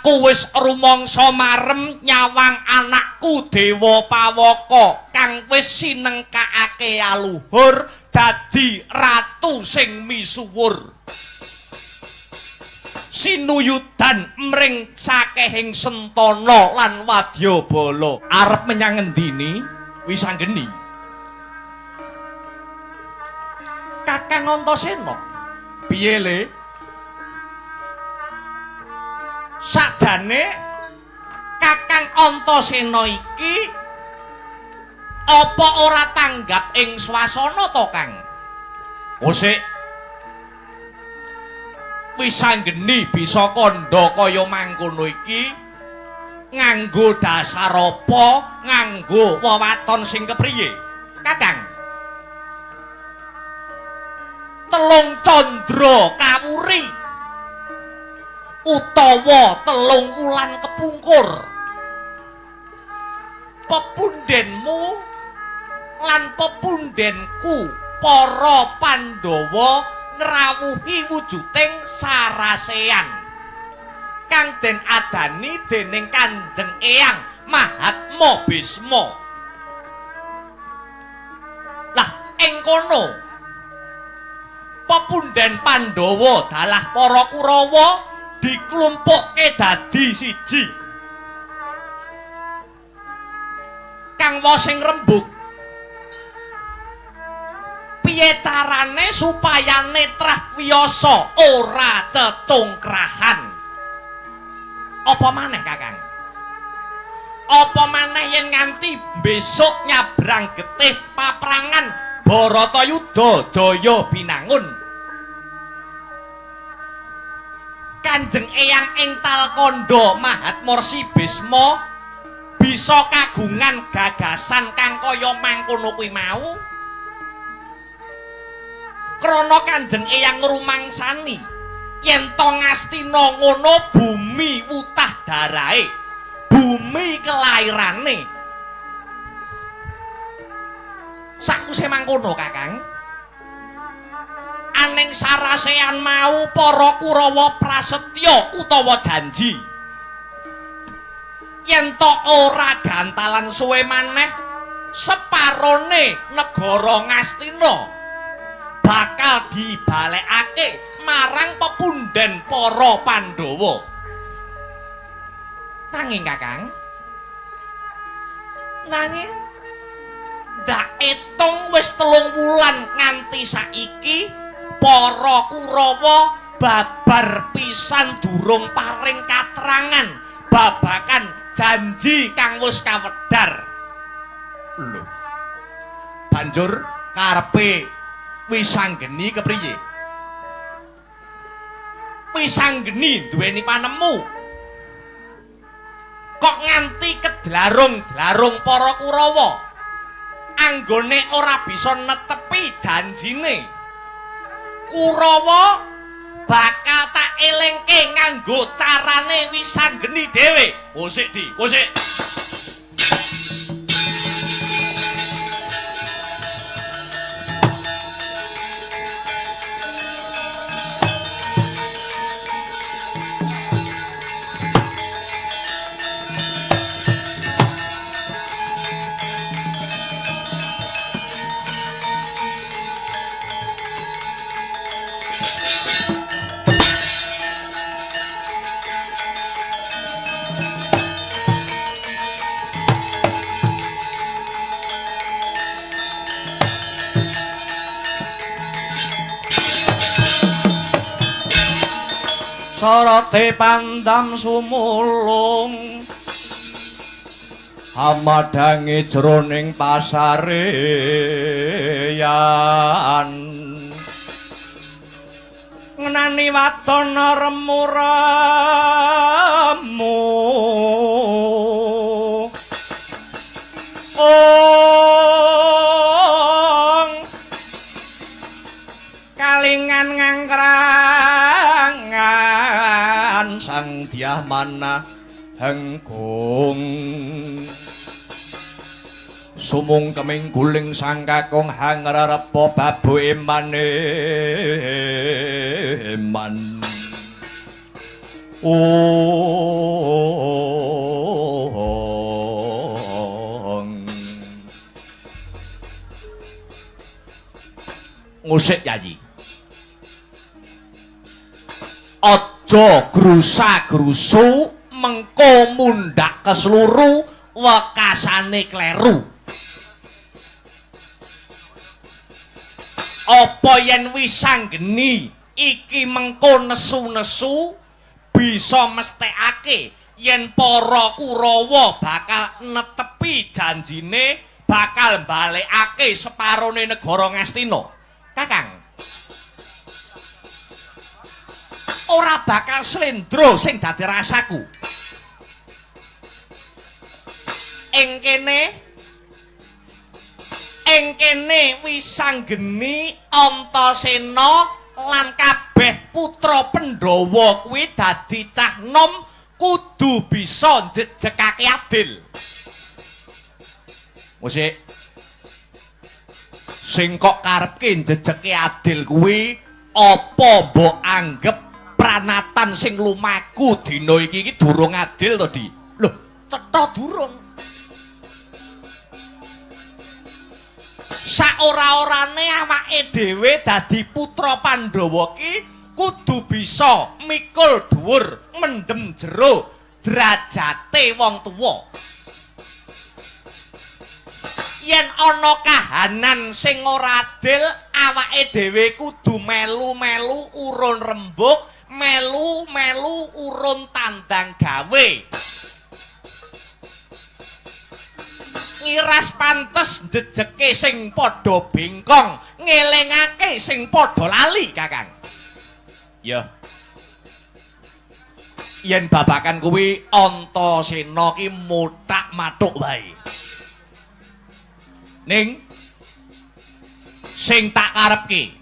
aku wis rumangsa marem nyawang anakku Dewa Pawaka kang wis sinengkakake aluhur dadi ratu sing misuwur. Sinuyudan mring sakehing Sentana lan Wadyabala arep menyang ngendini Wisanggeni. Kakang Antasena, piye le? Sakjane Kakang Antasena iki apa ora tanggap ing swasana to, Kang? Osik. Wisanggeni bisa kandha kaya mangkono iki nganggo dasar apa, nganggo wewaton sing kepriye? Kakang. Telung candra kawuri utawa telung wulan kepungkur. Pepundhenmu lan pepundhenku para Pandhawa ngrawuhi wujuding sarasean kang den adani dening Kanjeng Eyang Mahatma Bisma. Lah ing kono pepundhen Pandhawa dalah para Kurawa diklumpukke dadi siji. Kang Wasing Rembug, piye carane supaya netrah wiyasa ora cecungkrahan? Apa maneh, Kakang? Apa maneh yen nganti besok nyabrang getih paprangan Baratayuda Jaya Binangun? Kanjeng Eyang ing Talkanda Mahatmarsi Bisma bisa kagungan gagasan kang kaya mangkono kuwi mau? Krana Kanjeng Eyang ngrumangsani yen to Ngastina ngono bumi wutah darahe, bumi kelairane. Sakuse mangkono, Kakang, aning sarasean mau para Kurawa prasetya utawa janji yen to ora gantalan suwe maneh separone negara Ngastina bakal dibalekake marang pepundhen para Pandhawa. Nanging, Kakang, nanging ndak etung wis 3 wulan nganti saiki para Kurawa babar pisan durung paring katrangan babakan janji kang wis kawedhar. Lho, banjur karepe Wisanggeni kepriye? Wisanggeni duweni panemu kok nganti kedlarung-dlarung para Kurawa anggone ora bisa netepi janjine. Kurawa bakal tak elingke nganggo carane Wisanggeni dhewe. Kosik di, kosik. Sarate pandam sumulung amadangi jroning pasareyan ngenani wadon remuramu kalingan ngangkrangan sang Dyah Manah hengkung sumung keming guling sang kakung hangrerepa babu eman Ngusik Yayi. Aja grusa-grusu mengko mundhak kesluru wekasane kleru. Apa yen wis anggeni iki mengko nesu-nesu bisa mesthekake yen para Kurawa bakal netepi janjine bakal balekake separone negara Ngastina. Kakang, ora bakal slendro sing dadi rasaku. Ing kene wis anggeni Antasena lan kabeh putra Pandhawa kuwi dadi cah nom kudu bisa njejekake adil. Musik sing kok karepke njejeke adil kuwi apa mbok anggep pranatan sing lumaku dina iki durung adil to, Di? Lho, cetha durung. Saora-orane awake dhewe dadi putra Pandhawa ki kudu bisa mikul dhuwur mendem jero derajate wong tuwa. Yen ana kahanan sing ora adil, awake dhewe kudu melu-melu urun rembug, melu-melu urun tandang gawe. Ngiras pantes njejeke sing padha bengkong, ngelingake sing padha lali, Kakang. Ya. Yen babakan kuwi Antasena ki mutak mathuk wae. Ning sing tak karepke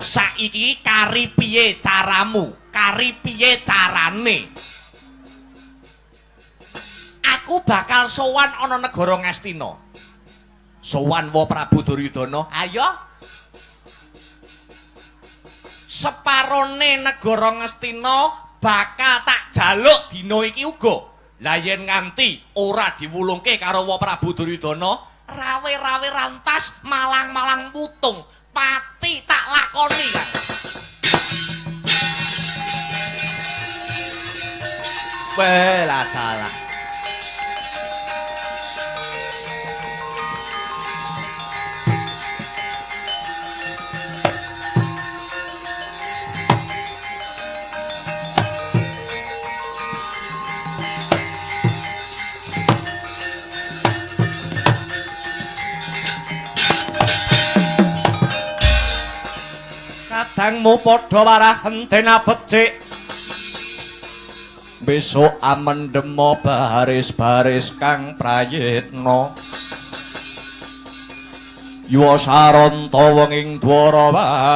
saiki kari piye caramu, kari piye carane. Aku bakal sowan ana negara Ngastina. Sowan wa Prabu Duryudana. Ayo. Separone negara Ngastina bakal tak jaluk dina iki uga. Lah yen nganti ora diwulungke karo wa Prabu Duryudana, rawe-rawe rantas, malang-malang putung, pati tak lakoni, Kang. Bela salah. Kadangmu padha warahen dena becik. Besok amendemo baris-baris kang prayitna. Yuwa saranta wenging Dwarawati.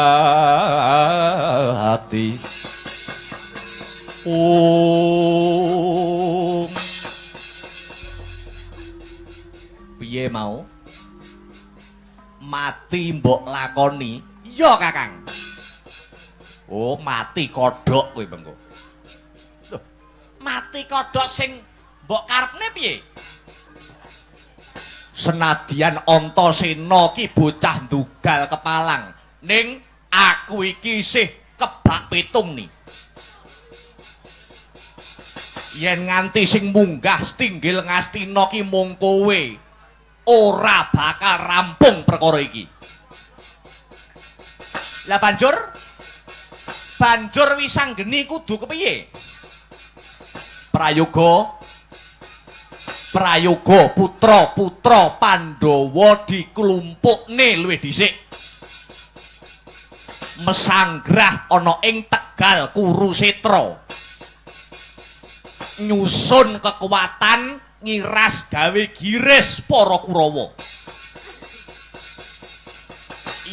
Piye mau? Mati mbok lakoni? Iya, Kakang. Oh, mati kodhok kowe mengko. Loh, mati kodhok sing mbok karepne piye? Senadyan Antasena ki bocah ndugal kepalang, ning aku iki isih kebak pitung ni. Yen nganti sing munggah stinggil Ngastina ki mung kowe, ora bakal rampung perkara iki. Lah banjur wis anggeni kudu kepiye? Prayoga putra-putra Pandhawa diklumpukne luwih dhisik. Mesanggrah ana ing Tegal Kurusetra. Nyusun kekuatan ngiras gawe giris para Kurawa.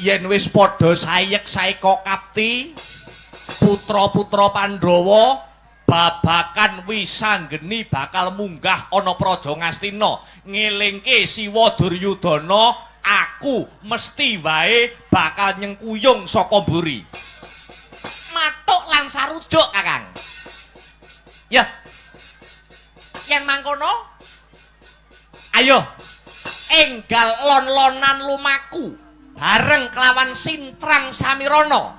Yen wis padha sayek-sayeka kapti, putra-putra Pandhawa babakan wisanggeni bakal munggah ana Praja Ngastina ngelingke Siwa Duryudana, aku mesti wae bakal nyengkuyung saka mburi. Matuk lan sarujuk, Kakang. yen mangkono ayo enggal lon-lonan lumaku bareng kelawan Sintrang Samirana.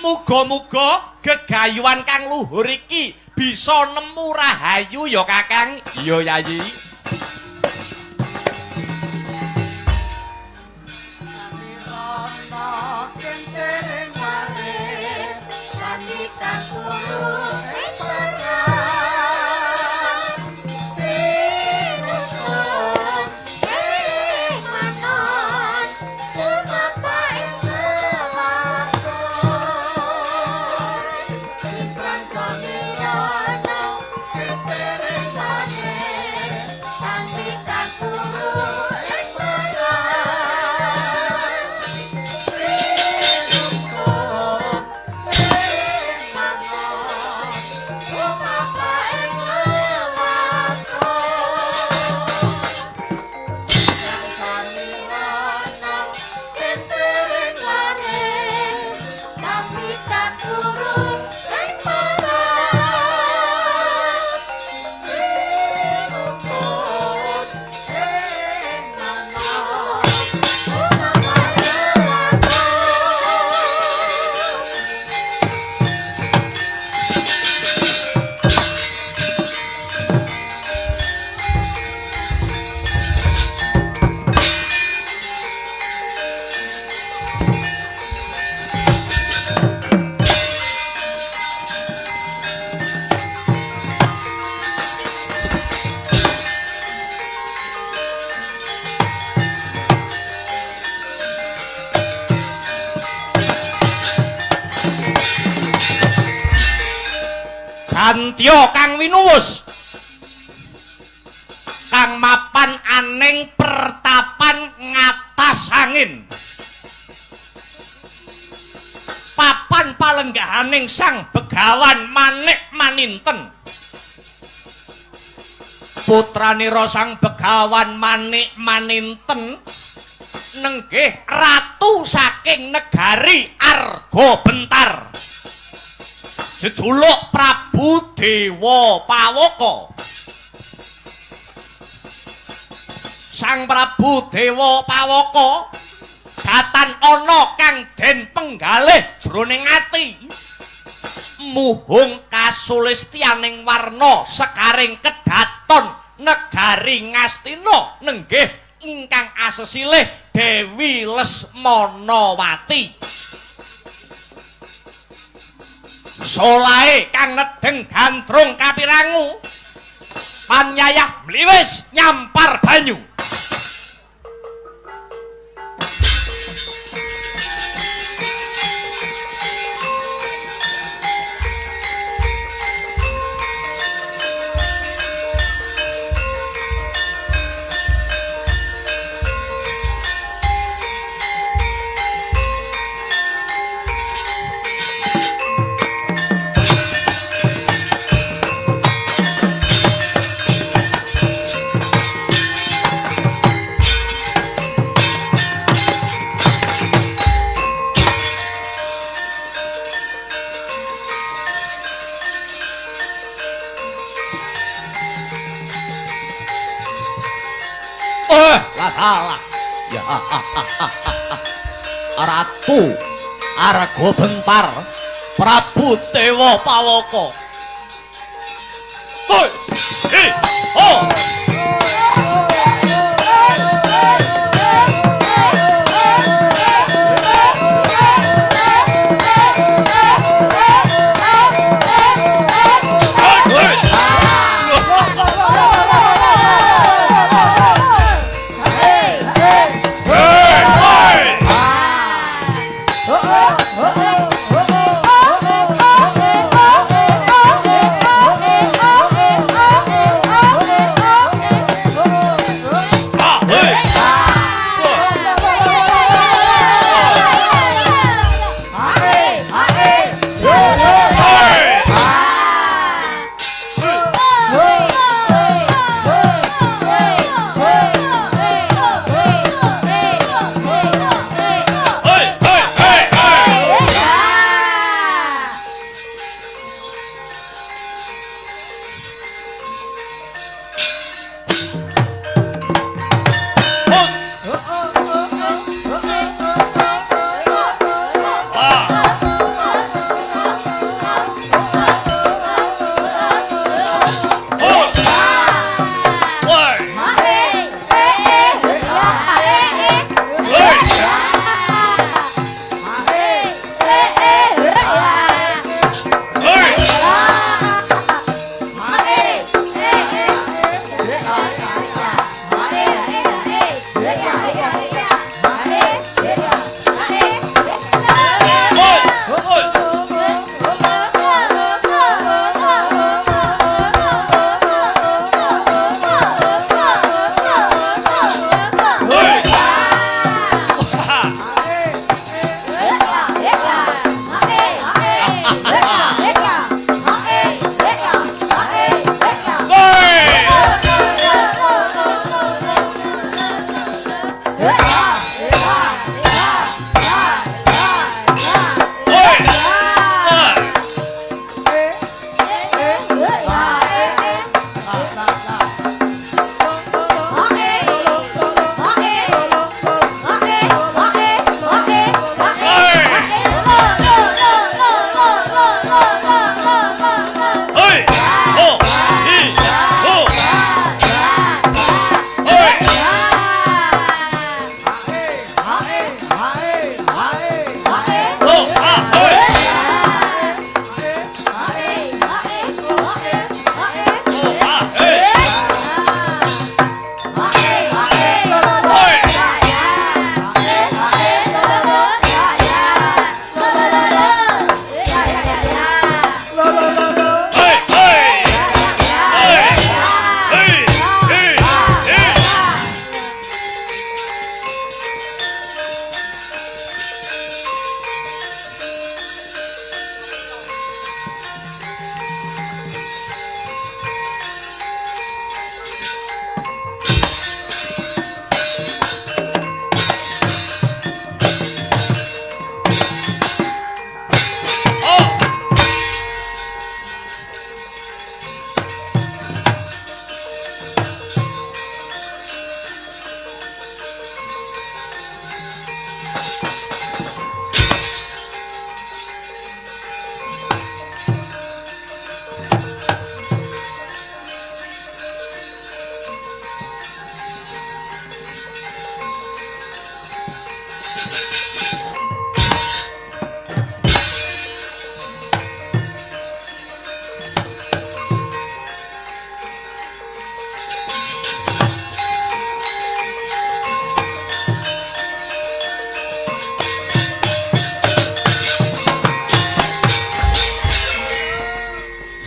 Muga-muga gegayuhan kang luhur iki bisa nemu rahayu ya Kakang. Iya Yayi. Antyo kang winuwus kang mapan aning pertapan ngatas angin papan palenggahaning sang begawan Manik Maninten putranira sang begawan Manik Maninten nenggih ratu saking negari Arga Bentar jejuluk Prabu Dewa Pawaka. Sang Prabu Dewa Pawaka datan ana kang den penggalih jroning ati. Muhung kasulistyaning warna sekaring kedaton negari Ngastina nenggih ingkang asesilih Dewi Lesmanawati. Solahe kang nedeng gandrung kapirangu panyayah mliwis nyampar banyu lah ya Ratu Arga Bentar Prabu Dewa Pawaka. Hoi ho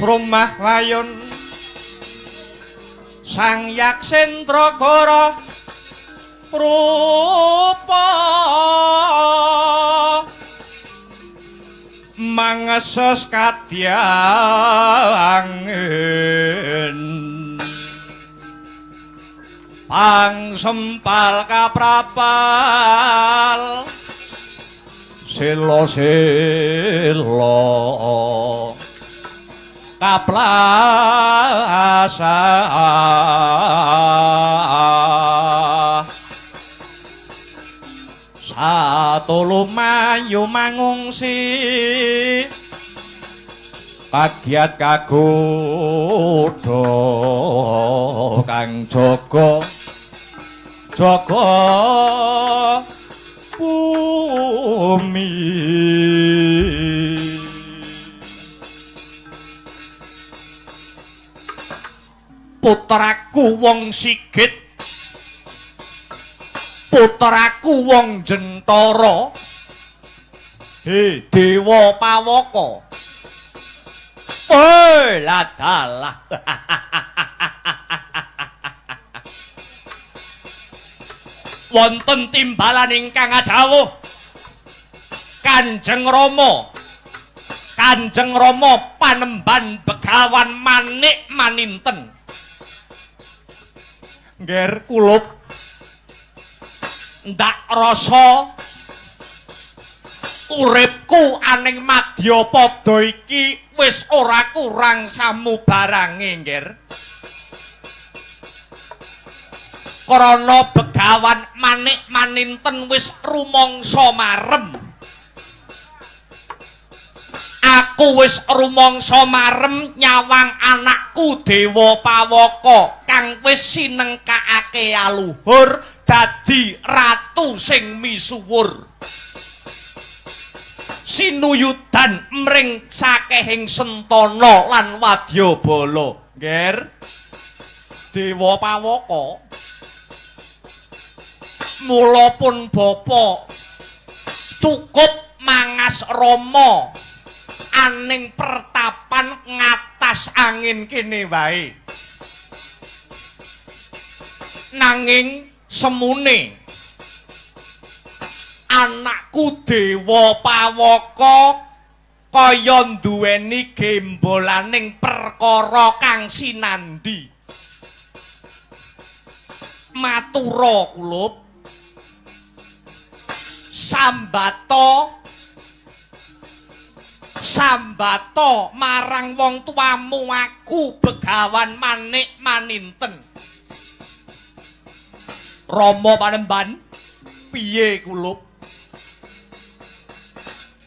Srumah Wayun Sang Yaksendragara rupa mangeses kadyangen pangsempal kaprapal silo-silo kaplasa satu lumayu mangungsi kagiat kagodha kang jaga bumi putraku wong sigit putraku wong jentara he dewa pawaka ladalah wonten timbalan ingkang adhawuh Kanjeng Rama panemban Begawan Manik Maninten ngger kulup ndak rasa uripku aning Madyapada iki wis ora kurang samubarange ngger krana Begawan Manik Maninten wis rumangsa marem aku wis rumangsa marem nyawang anakku Dewa Pawaka kang wis sinengkakake aluhur dadi ratu sing misuwur sinuyudan mring sakehing Sentana lan Wadyabala ngger Dewa Pawaka mula pun bapa cukup mangas Rama aning pertapan ngatas angin kene wae nanging semune anakku Dewa Pawaka kaya duweni gembolaning perkara kang sinandhi matura kulup sambato marang wong tuamu aku Begawan Manik Maninten Rama Panemban piye kulup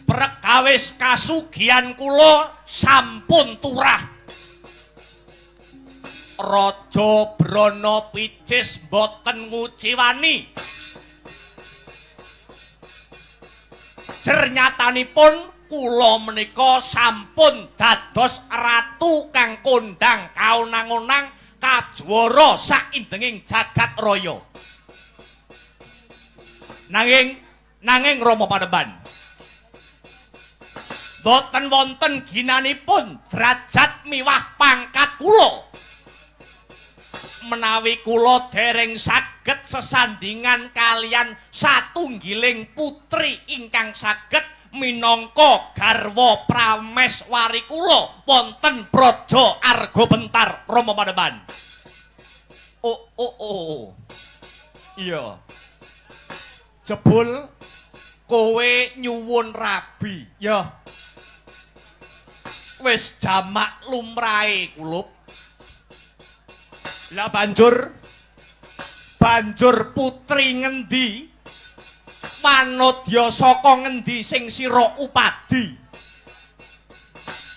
perkawis kasugihan kula sampun turah Raja Brana Picis boten nguciwani jernyatanipun kula menika sampun dados ratu kang kondang kaunang-unang kajwara saindenging jagat raya nanging Rama Panemban boten wonten ginanipun derajat miwah pangkat kula menawi kula dereng saged sesandingan kalian satunggiling putri ingkang saged minangka garwa prameswari kula wonten Praja Argabentar Rama Panemban. Oh. Iya. Jebul kowe nyuwun rabi, ya. Wis jamak lumrahe kulup. Lah banjur putri ngendi? Manodya saka ngendi sing sira upadi?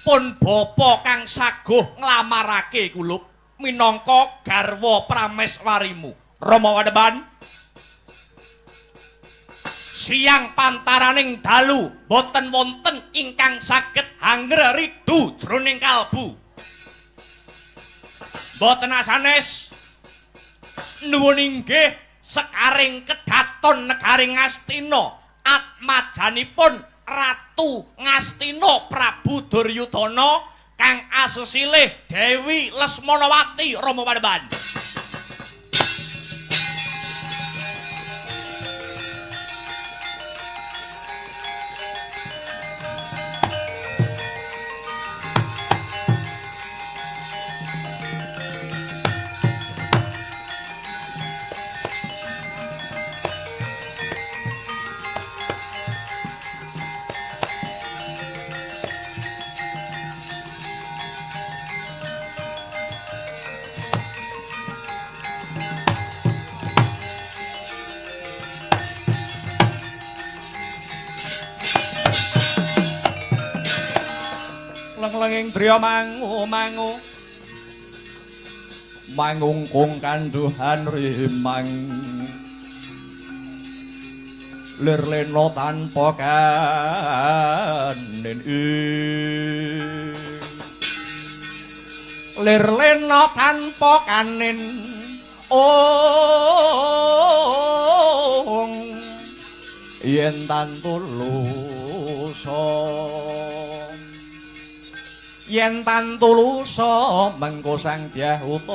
Pun bapa kang saguh nglamarake kulup minangka garwa prameswarimu. Rama Panemban. Siang pantaraning dalu boten wonten ingkang saged hangger ridu jroning kalbu. Boten asanes nuwun inggih sekaring kedaton negaring Ngastina atmajanipun Ratu Ngastina Prabu Duryudana kang asesilih Dewi Lesmonowati Rama Panembahan. Leng-lenging driya mangu-mangu mangungkung kanduhan rimang lir-lena tanpa kanen lir-lena tanpa kanen yen tantulusa yen tantulusa mengko sang Dyah Utama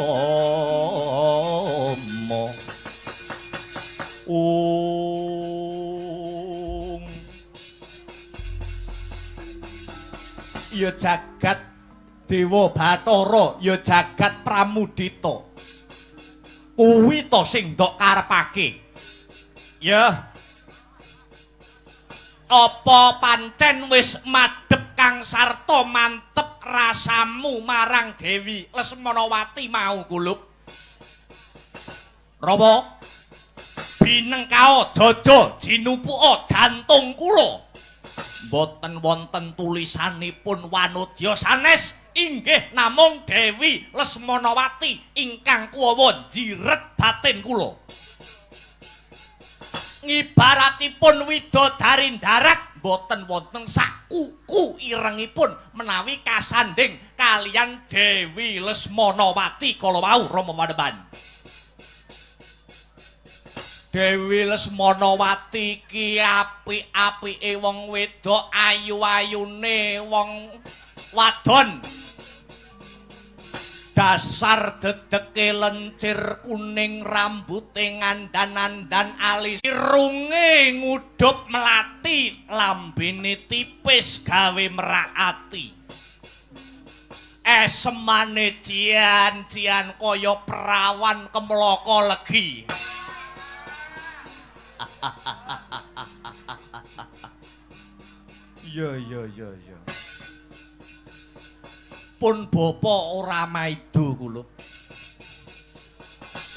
ya jagat Dewa Bathara ya jagat Pramudita kuwi to sing ndok karepake ya apa pancen wis madhep kang sarta mantep rasamu marang Dewi Lesmonowati mau kulup Rama binengkao jaja jinupuka jantung kula boten wonten tulisanipun wanodya sanes inggih namung Dewi Lesmonowati ingkang kuwawa jiret batin kula ngibaratipun widodari darat boten wonten sak kuku irengipun menawi kasanding kalian Dewi Lesmonowati kala wau Rama Panembahan. Dewi Lesmonowati ki apik-apike wong wedok ayu-ayune wong wadon dasar dedeke lencir kuning rambute ngandan-andan alis irunge ngudup melati lambene tipis gawe merakati esemane cian-cian kaya perawan kemloko legi ya pun bapa ora maido kulup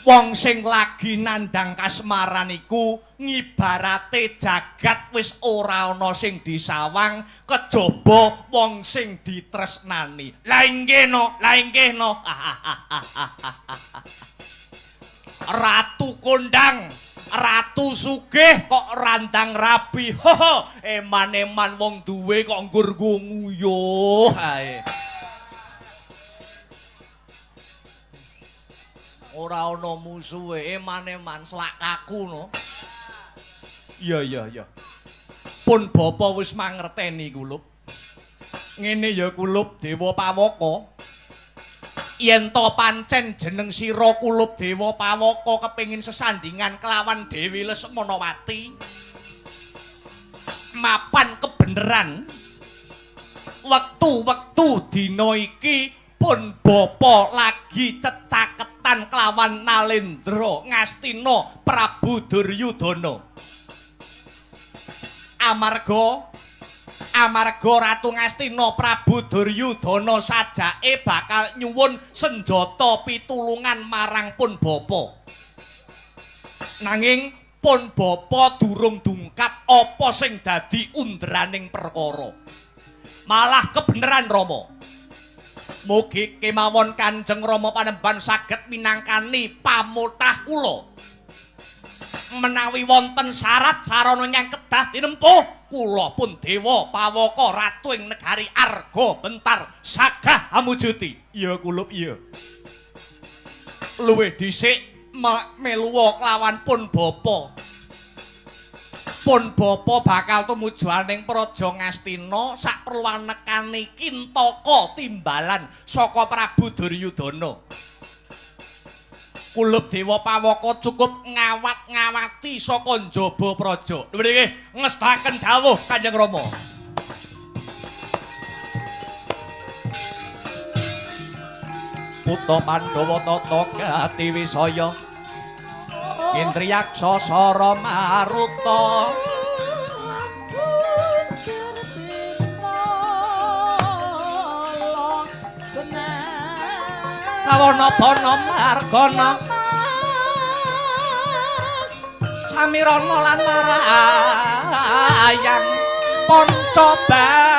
wong sing lagi nandhang kasmaran iku ngibarate jagat wis ora ana sing disawang kejaba wong sing ditresnani la inggih no Ratu kondang Ratu sugih kok randang rabi eman-eman wong duwe kok nggur nguyuh ae ora ana musuhe eman-eman selak kaku no. Iya. Pun bapa wis mangerteni kulup. Ngene ya kulup Dewa Pawaka. Yen to pancen jeneng sira kulup Dewa Pawaka kepengin sesandingan kelawan Dewi Lesmonowati. Mapan kebeneran. Wektu-wektu dina iki pun bapa lagi cecaketan kelawan Nalendra Ngastina Prabu Duryudana amarga Ratu Ngastina Prabu Duryudana sajake bakal nyuwun senjata pitulungan marang pun bapa nanging pun bapa durung dungkap apa sing dadi underaning perkara malah kebeneran Rama mugi kemawon Kanjeng Rama Panembahan saged minangkani pamutah kula. Menawi wonten syarat sarana nyang kedah tinempuh, kula pun Dewa Pawaka ratu ing negari Arga Bentar sagah amujuti. Iya kulup iya. Luwih dhisik meluwa kelawan pun bapa. pun bapa bakal tumuju aning Praja Ngastina saperluan nekani Kintaka timbalan saka Prabu Duryudana. Kulup Dewa Pawaka cukup ngawat-ngawati saka njaba praja. Nggih, ngestaken dawuh Kanjeng Rama. Putra Pandhawa tata gati wisaya Indriyaksa Sara Maruta Kawana-bana margana Samirana lan marayang Pancabayu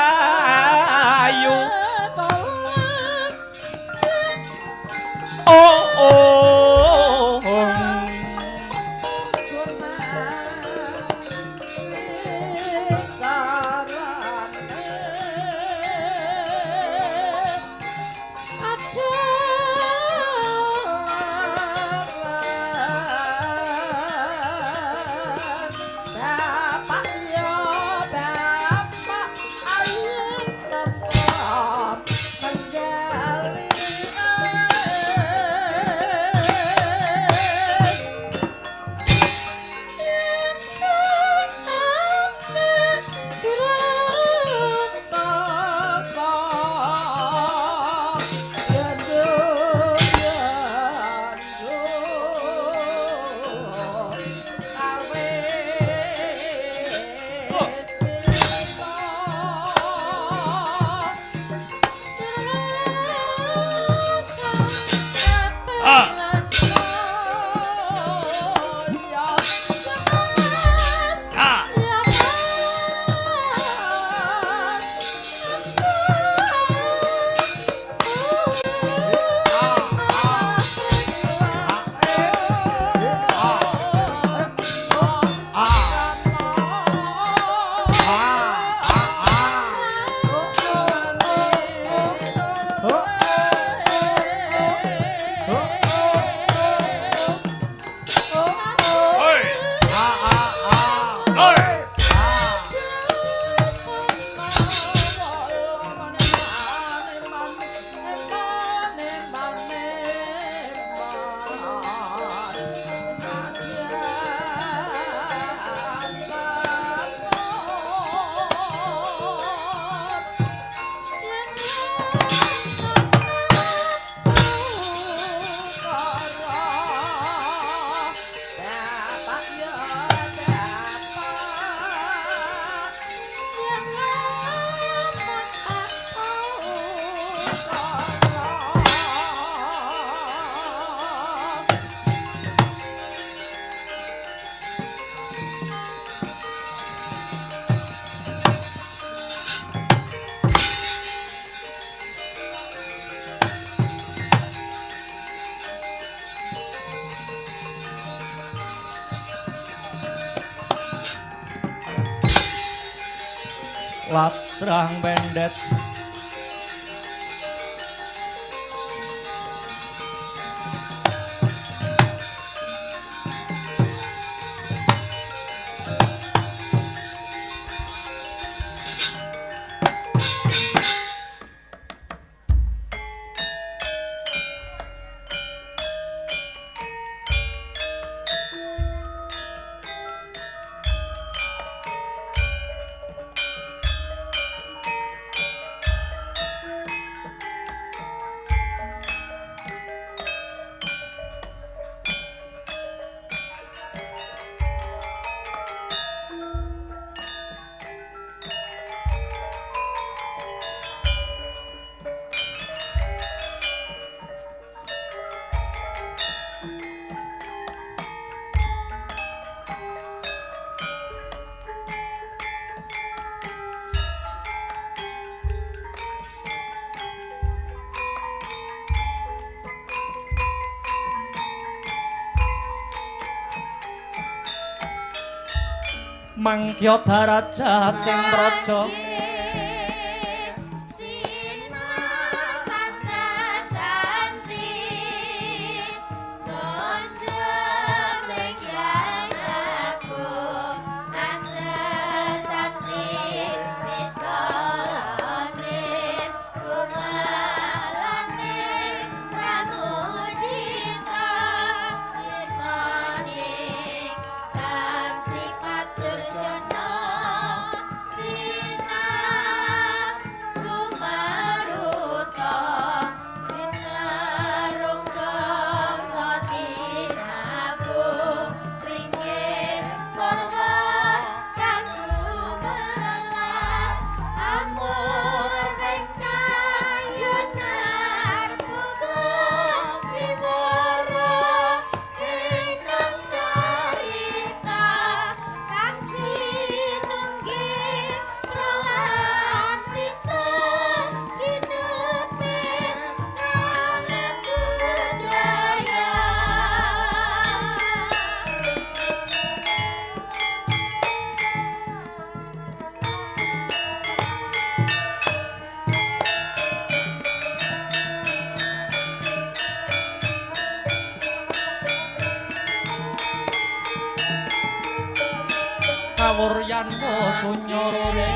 latrang pendet mangkya darajating praja Asa ngawur yan sunyara